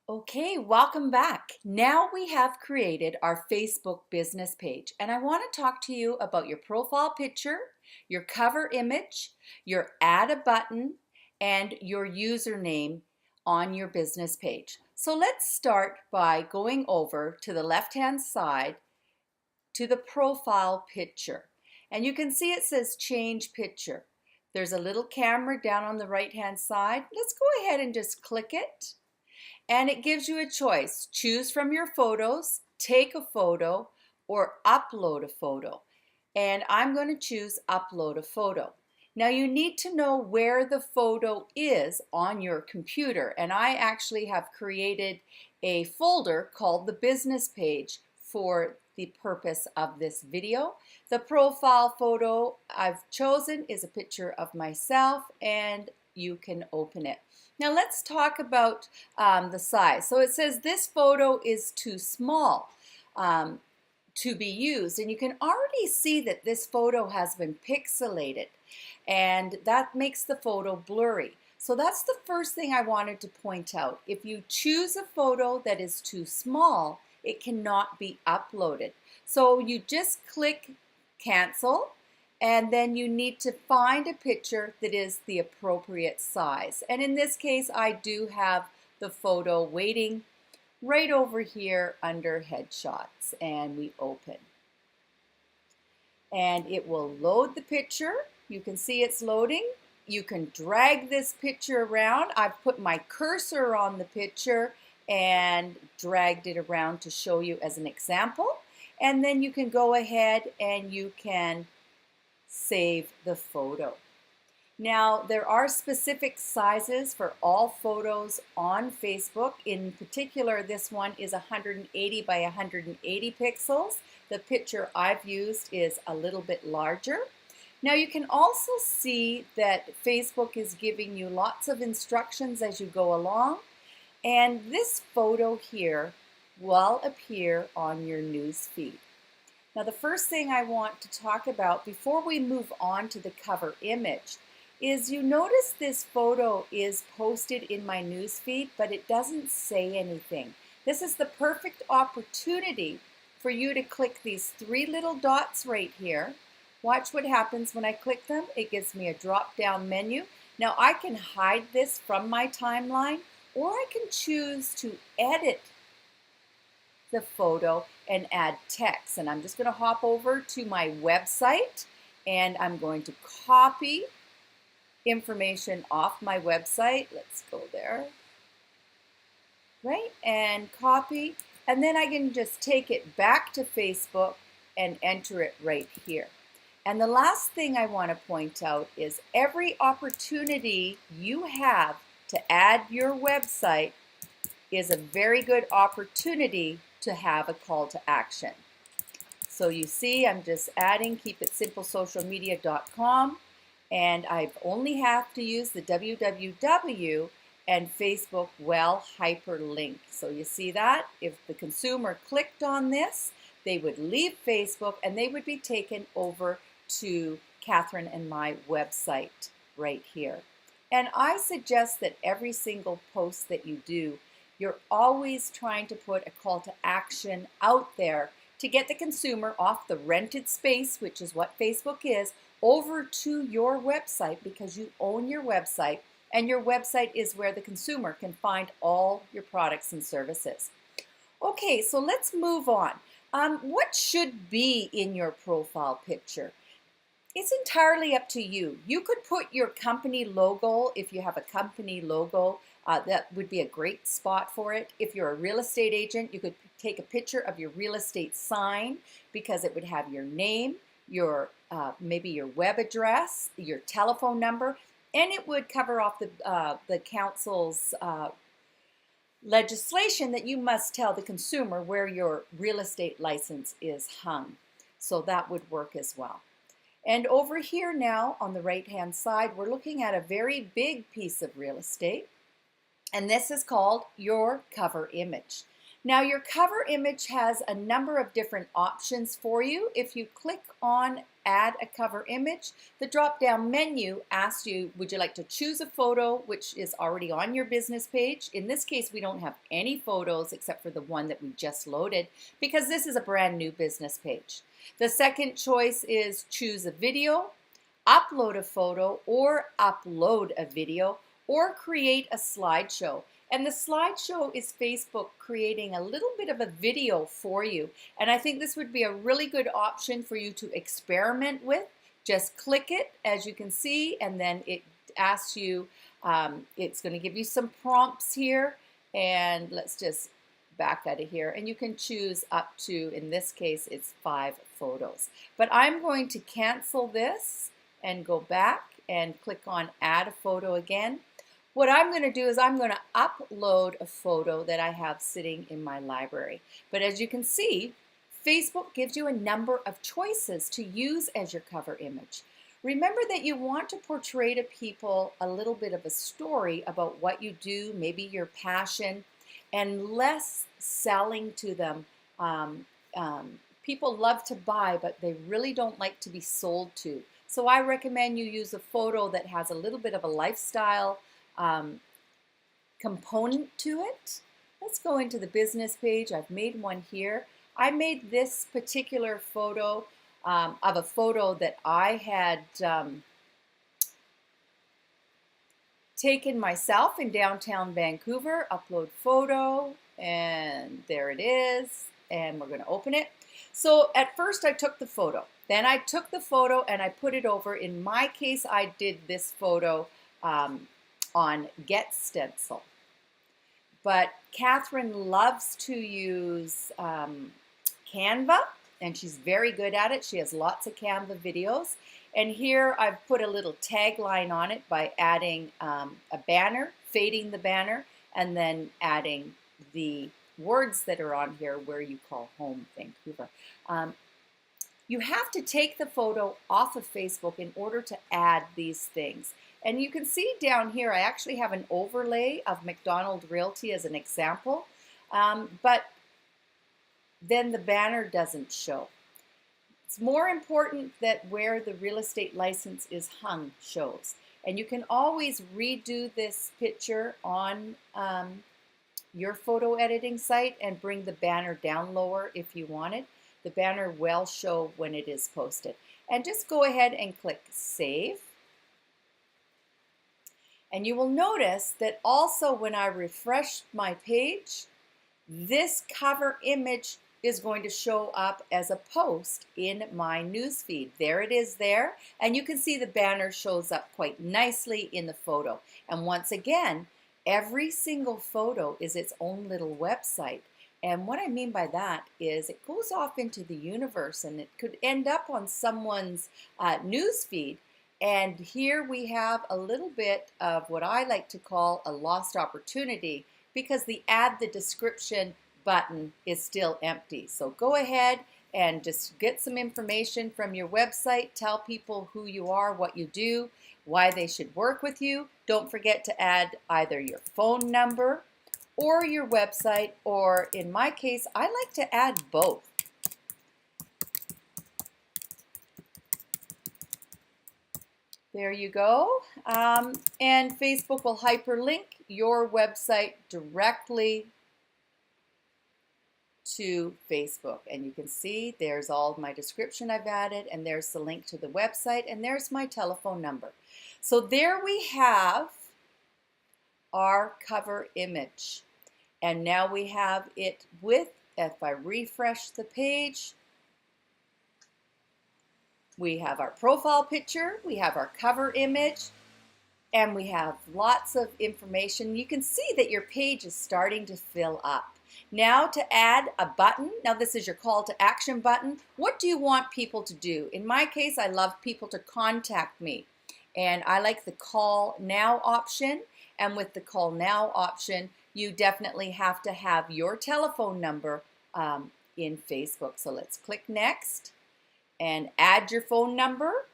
Okay, welcome back. Now we have created our Facebook business page, and I want to talk to you about your profile picture, your cover image, your add a button, and your username on your business page. So let's start by going over to the left-hand side to the profile picture. And you can see it says change picture. There's a little camera down on the right-hand side. Let's go ahead and just click it. And it gives you a choice. Choose from your photos, take a photo, or upload a photo. And I'm going to choose upload a photo. Now you need to know where the photo is on your computer. And I actually have created a folder called the business page for the purpose of this video. The profile photo I've chosen is a picture of myself, and you can open it. Now let's talk about the size. So it says this photo is too small to be used, and you can already see that this photo has been pixelated, and that makes the photo blurry. So that's the first thing I wanted to point out. If you choose a photo that is too small, it cannot be uploaded. So you just click cancel, and then you need to find a picture that is the appropriate size. And in this case, I do have the photo waiting right over here under headshots, and we open. And it will load the picture. You can see it's loading. You can drag this picture around. I've put my cursor on the picture and dragged it around to show you as an example. And then you can go ahead and you can save the photo. Now, there are specific sizes for all photos on Facebook. In particular, this one is 180 by 180 pixels. The picture I've used is a little bit larger. Now, you can also see that Facebook is giving you lots of instructions as you go along. And this photo here will appear on your news feed. Now, the first thing I want to talk about before we move on to the cover image is you notice this photo is posted in my news feed, but it doesn't say anything. This is the perfect opportunity for you to click these three little dots right here. Watch what happens when I click them. It gives me a drop-down menu. Now, I can hide this from my timeline, or I can choose to edit the photo and add text. And I'm just going to hop over to my website, and I'm going to copy information off my website. Let's go there, right? And copy, and then I can just take it back to Facebook and enter it right here. And the last thing I want to point out is every opportunity you have to add your website is a very good opportunity to have a call to action. So you see, I'm just adding keepitsimplesocialmedia.com, and I only have to use the www and Facebook will hyperlink. So you see that if the consumer clicked on this, they would leave Facebook and they would be taken over to Catherine and my website right here. And I suggest that every single post that you do, you're always trying to put a call to action out there to get the consumer off the rented space, which is what Facebook is, over to your website, because you own your website, and your website is where the consumer can find all your products and services. Okay, so let's move on. What should be in your profile picture? It's entirely up to you. You could put your company logo. If you have a company logo, that would be a great spot for it. If you're a real estate agent, you could take a picture of your real estate sign, because it would have your name, your maybe your web address, your telephone number, and it would cover off the council's legislation that you must tell the consumer where your real estate license is hung. So that would work as well. And over here now on the right-hand side, we're looking at a very big piece of real estate, and this is called your cover image. Now, your cover image has a number of different options for you. If you click on add a cover image, the drop-down menu asks you, would you like to choose a photo which is already on your business page? In this case, we don't have any photos except for the one that we just loaded because this is a brand new business page. The second choice is choose a video, upload a photo or upload a video, or create a slideshow. And the slideshow is Facebook creating a little bit of a video for you. And I think this would be a really good option for you to experiment with. Just click it, as you can see, and then it asks you, it's going to give you some prompts here. And let's just back out of here. And you can choose up to, in this case, it's 5 photos. But I'm going to cancel this and go back and click on add a photo again. What I'm going to do is I'm going to upload a photo that I have sitting in my library. But as you can see, Facebook gives you a number of choices to use as your cover image. Remember that you want to portray to people a little bit of a story about what you do, maybe your passion, and less selling to them. People love to buy, but they really don't like to be sold to. So I recommend you use a photo that has a little bit of a lifestyle component to it. Let's go into the business page. I've made one here. I made this particular photo of a photo that I had taken myself in downtown Vancouver. Upload photo, and there it is. And we're going to open it. So at first I took the photo. Then I took the photo and I put it over. In my case, I did this photo on Get Stencil. But Catherine loves to use Canva, and she's very good at it. She has lots of Canva videos. And here I've put a little tagline on it by adding a banner, fading the banner, and then adding the words that are on here, where you call home Vancouver. You have to take the photo off of Facebook in order to add these things. And you can see down here, I actually have an overlay of McDonald Realty as an example, but then the banner doesn't show. It's more important that where the real estate license is hung shows. And you can always redo this picture on your photo editing site and bring the banner down lower if you want it. The banner will show when it is posted. And just go ahead and click Save. And you will notice that also when I refresh my page, this cover image is going to show up as a post in my newsfeed. There it is there. And you can see the banner shows up quite nicely in the photo. And once again, every single photo is its own little website. And what I mean by that is it goes off into the universe and it could end up on someone's newsfeed. And here we have a little bit of what I like to call a lost opportunity because the add the description button is still empty. So go ahead and just get some information from your website. Tell people who you are, what you do, why they should work with you. Don't forget to add either your phone number or your website, or in my case, I like to add both. There you go. And Facebook will hyperlink your website directly to Facebook. And you can see there's all my description I've added, and there's the link to the website, and there's my telephone number. So there we have our cover image. And now we have it with, if I refresh the page, we have our profile picture, we have our cover image, and we have lots of information. You can see that your page is starting to fill up. Now to add a button, now this is your call to action button. What do you want people to do? In my case, I love people to contact me. And I like the call now option. And with the call now option, you definitely have to have your telephone number in Facebook. So let's click next and add your phone number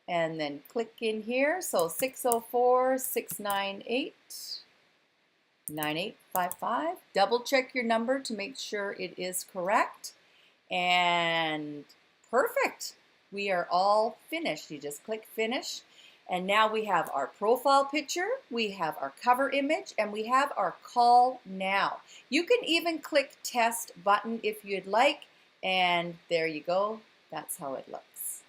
and then click in here. So 604-698-9855. Double check your number to make sure it is correct. And perfect. We are all finished. You just click finish. And now we have our profile picture, we have our cover image, and we have our call now. You can even click test button if you'd like, and there you go. That's how it looks.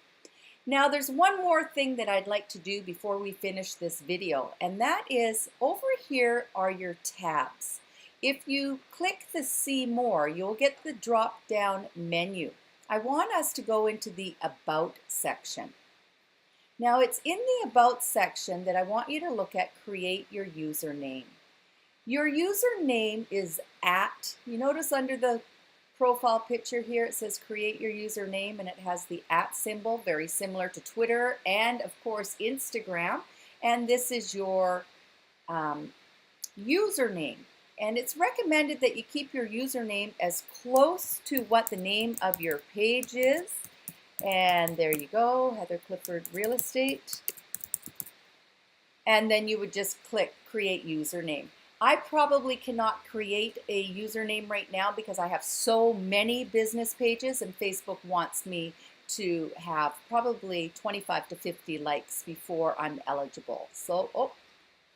Now there's one more thing that I'd like to do before we finish this video, and that is over here are your tabs. If you click the see more, you'll get the drop down menu. I want us to go into the about section. Now it's in the About section that I want you to look at create your username. Your username is @ you notice under the profile picture here it says create your username and it has the @ symbol, very similar to Twitter and of course Instagram. And this is your username. And it's recommended that you keep your username as close to what the name of your page is. And there you go, Heather Clifford Real Estate. And then you would just click create username. I probably cannot create a username right now because I have so many business pages and Facebook wants me to have probably 25 to 50 likes before I'm eligible. So,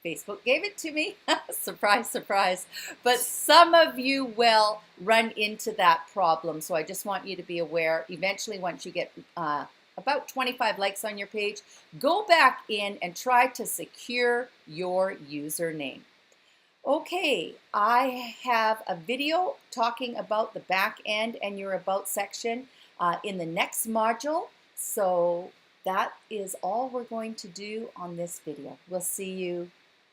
Facebook gave it to me. Surprise, surprise. But some of you will run into that problem. So I just want you to be aware. Eventually, once you get about 25 likes on your page, go back in and try to secure your username. Okay, I have a video talking about the back end and your about section in the next module. So that is all we're going to do on this video. We'll see you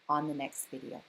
on the next video.